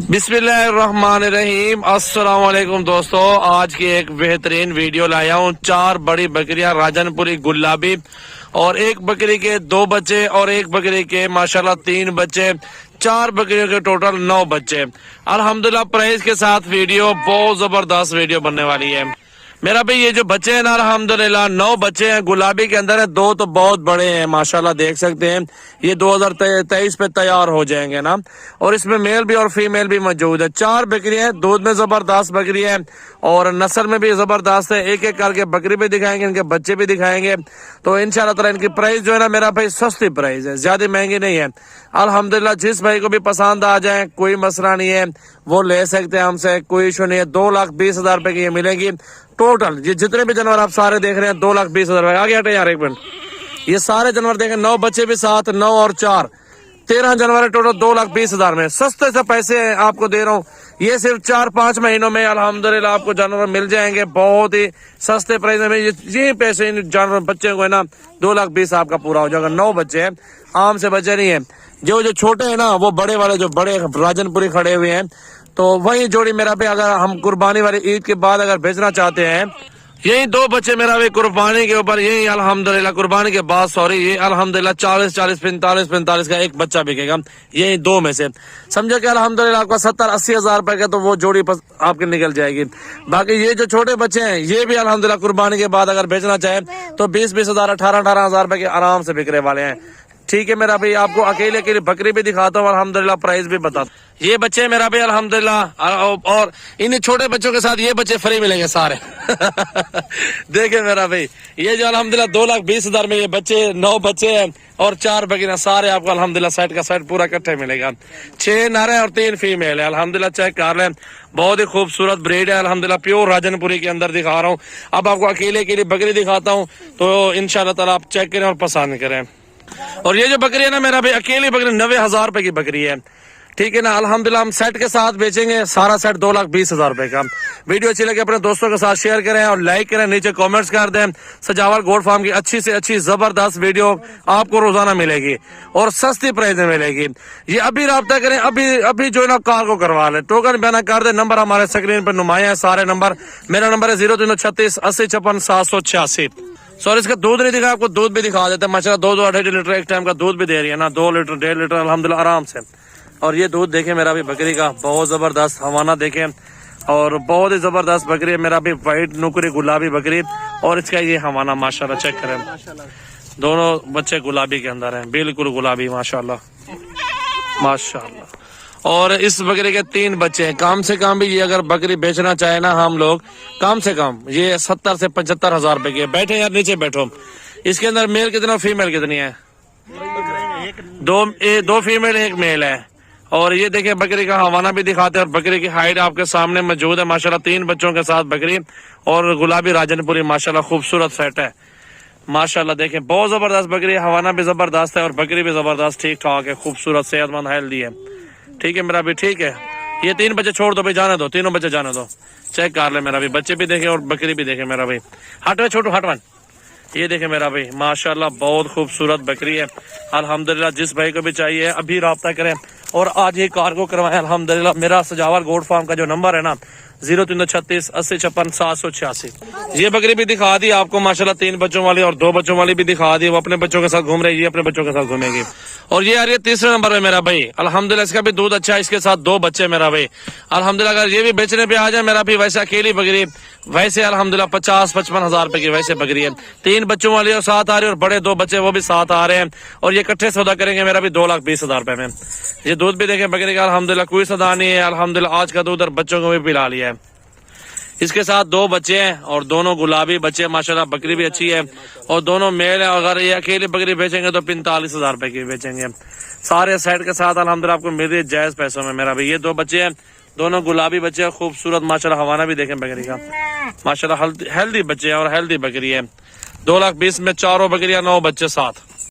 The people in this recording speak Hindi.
बिस्मिल्लाहिर्रहमानिर्रहीम। अस्सलाम वालेकुम दोस्तों, आज की एक बेहतरीन वीडियो लाया हूँ। 4 बड़ी बकरियां राजनपुरी गुलाबी और एक बकरी के 2 बच्चे और एक बकरी के माशाल्लाह 3 बच्चे, 4 बकरियों के टोटल 9 बच्चे। अल्हम्दुलिल्लाह प्राइस के साथ वीडियो बहुत जबरदस्त वीडियो बनने वाली है। मेरा भाई ये जो बच्चे हैं ना, अल्हम्दुलिल्लाह 9 बच्चे हैं। गुलाबी के अंदर है, 2 तो बहुत बड़े हैं माशाल्लाह, देख सकते हैं। ये 2023 पे तैयार हो जाएंगे ना। और इसमें मेल भी और फीमेल भी मौजूद है। 4 बकरियां हैं, दूध में जबरदस्त बकरी है और नस्ल में भी जबरदस्त है। एक एक करके बकरी भी दिखाएंगे, इनके बच्चे भी दिखाएंगे। तो इंशाल्लाह ताला इनकी प्राइस जो है ना मेरा भाई सस्ती प्राइस है, ज्यादा महंगी नहीं है। अल्हम्दुलिल्लाह जिस भाई को भी पसंद आ जाए कोई मसला नहीं है, वो ले सकते हैं हमसे, कोई इशू नहीं है। 2,20,000 रुपए की ये मिलेगी टोटल। ये जितने भी जानवर आप सारे देख रहे हैं 2,20,000 रुपए। आगे हटे यार एक मिनट, ये सारे जानवर देखें, 9 बच्चे भी साथ, 9 और 4 13 जानवर है टोटल। 2,20,000 में सस्ते से पैसे आपको दे रहा हूँ। ये सिर्फ 4-5 महीनों में अल्हम्दुलिल्लाह आपको जानवर मिल जाएंगे बहुत ही सस्ते प्राइस में। यही पैसे इन जानवर बच्चे को है ना 2,20,000 आपका पूरा हो जाएगा। 9 बच्चे हैं, आम से बच्चे नहीं है। जो छोटे हैं ना वो बड़े वाले, जो बड़े राजनपुरी खड़े हुए हैं, तो वही जोड़ी मेरा भी अगर हम कुर्बानी वाली ईद के बाद अगर बेचना चाहते हैं, यही 2 बच्चे मेरा भी कुर्बानी के ऊपर, यही अल्हम्दुलिल्लाह कुर्बानी के बाद ये अल्हम्दुलिल्लाह 40 45 का एक बच्चा बिकेगा, यही 2 में से। समझो कि अल्हम्दुलिल्लाह आपका 70-80 हजार रुपए का तो वो जोड़ी आपकी निकल जाएगी। बाकी ये जो छोटे बच्चे हैं ये भी अल्हम्दुलिल्लाह कुर्बानी के बाद अगर बेचना चाहे तो 20-20 हजार 18-18 हजार रुपए के आराम से बिकने वाले हैं। ठीक है मेरा भाई, आपको अकेले अकेले बकरी भी दिखाता हूँ, अल्हम्दुलिल्लाह प्राइस भी बताता हूँ। ये बच्चे मेरा भाई अल्हम्दुलिल्लाह, और इन छोटे बच्चों के साथ ये बच्चे फ्री मिलेंगे सारे। देखे मेरा भाई, ये जो अल्हम्दुलिल्लाह 2,20,000 में ये बच्चे 9 बच्चे हैं और 4 बकरियां, सारे आपको अल्हम्दुलिल्लाह सेट का सेट पूरा इकट्ठे मिलेगा। 6 नर है और 3 फीमेल है। अल्हम्दुलिल्लाह चेक कर लें, बहुत ही खूबसूरत ब्रीड है अल्हम्दुलिल्लाह, प्योर राजनपुरी के अंदर दिखा रहा हूँ। अब आपको अकेले अकेले बकरी दिखाता हूँ तो इंशाल्लाह ताला आप चेक करें और पसंद करें। और ये जो बकरी है ना मेरा भाई, अकेली बकरी 90,000 रुपए की बकरी है। ठीक है ना, अल्हम्दुलिल्लाह हम सेट के साथ बेचेंगे, सारा सेट 2,20,000 रुपए का। वीडियो अच्छी लगे अपने दोस्तों के साथ शेयर करें और लाइक करें, नीचे कमेंट्स कर दें। सजावल गोट फार्म की अच्छी से अच्छी जबरदस्त वीडियो आपको रोजाना मिलेगी और सस्ती प्राइस में मिलेगी। ये अभी राब्ता करें, अभी जो है ना कार्गो करवा लें, टोकन बयाना कर दे। नंबर हमारे स्क्रीन पर नुमाया है सारे नंबर। मेरा नंबर है 0336 80 56 786। सॉरी, इसका दूध नहीं दिखा, आपको दूध भी दिखा देते हैं माशाल्लाह। 2-2 लीटर एक टाइम का दूध भी दे रही है ना, 2 लीटर 1.5 लीटर अल्हम्दुलिल्लाह आराम से। और ये दूध देखें मेरा भी बकरी का, बहुत जबरदस्त हवाना देखें और बहुत ही जबरदस्त बकरी है मेरा भी, व्हाइट नुकरी गुलाबी बकरी। और इसका ये हवाना माशाल्लाह चेक करें, दोनों बच्चे गुलाबी के अंदर हैं, बिल्कुल गुलाबी माशाल्लाह माशाल्लाह। और इस बकरी के 3 बच्चे हैं। कम से कम भी ये अगर बकरी बेचना चाहे ना हम लोग, कम से कम ये 70 से 75 हजार रुपए की। बैठे यार, नीचे बैठो। इसके अंदर मेल कितना, फीमेल कितनी है? 2 फीमेल 1 मेल है। और ये देखिए बकरी का हवाना भी दिखाते हैं और बकरी की हाइट आपके सामने मौजूद है माशाल्लाह। 3 बच्चों के साथ बकरी और गुलाबी राजनपुरी माशाल्लाह खूबसूरत सेट है माशाल्लाह। देखें बहुत जबरदस्त बकरी, हवाना भी जबरदस्त है और बकरी भी जबरदस्त ठीक ठाक है, खूबसूरत सेहतमंद हेल्दी है। ठीक है मेरा भी, ठीक है। ये 3 बच्चे छोड़ दो भाई, जाने दो, तीनों बच्चे जाने दो। चेक कर ले मेरा भी, बच्चे भी देखे और बकरी भी देखे मेरा भाई। हटवे छोटू हटवन, ये देखे मेरा भाई माशाल्लाह बहुत खूबसूरत बकरी है अल्हम्दुलिल्लाह। जिस भाई को भी चाहिए अभी राब्ता करें और आज ही कार्गो करवाएं अल्हम्दुलिल्लाह। मेरा सजावल गोट फार्म का जो नंबर है ना 0336 80 56 786। ये बकरी भी दिखा दी आपको माशाल्लाह, 3 बच्चों वाली और 2 बच्चों वाली भी दिखा दी। वो अपने बच्चों के साथ घूम रही है, अपने बच्चों के साथ घूमेगी। और ये आ रही है 3रे नंबर पे मेरा भाई अल्हम्दुलिल्लाह, इसका भी दूध अच्छा है, इसके साथ 2 बच्चे मेरा भाई अल्हम्दुलिल्लाह। अगर ये भी बेचने पे आ जाए मेरा भी, वैसे अकेली बकरी वैसे अल्हम्दुलिल्लाह 50-55 हजार रुपए की वैसे बकरी है। 3 बच्चों वाली और साथ आ रही है और बड़े 2 बच्चे वो भी साथ आ रहे हैं। और ये इकट्ठे सौदा करेंगे मेरा भी 2,20,000 रुपए में। ये दूध भी देखें बकरी का अल्हम्दुलिल्लाह, कोई सौदा नहीं है अल्हम्दुलिल्लाह। आज का दूध और बच्चों को भी पिला लिया है। इसके साथ 2 बच्चे हैं और दोनों गुलाबी बच्चे माशाल्लाह। बकरी भी अच्छी है और दोनों मेल है। अगर ये अकेली बकरी बेचेंगे तो 45,000 रुपए की बेचेंगे। सारे सेट के साथ अल्हम्दुलिल्लाह आपको मिल रही है जायज पैसों में मेरा भाई। ये 2 बच्चे हैं, दोनों गुलाबी बच्चे हैं, खूबसूरत माशाल्लाह। हवाना भी देखें बकरी का माशाल्लाह, हेल्दी बच्चे हैं और हेल्दी बकरी है। 2,20,000 में चारों बकरियां 9 बच्चे साथ।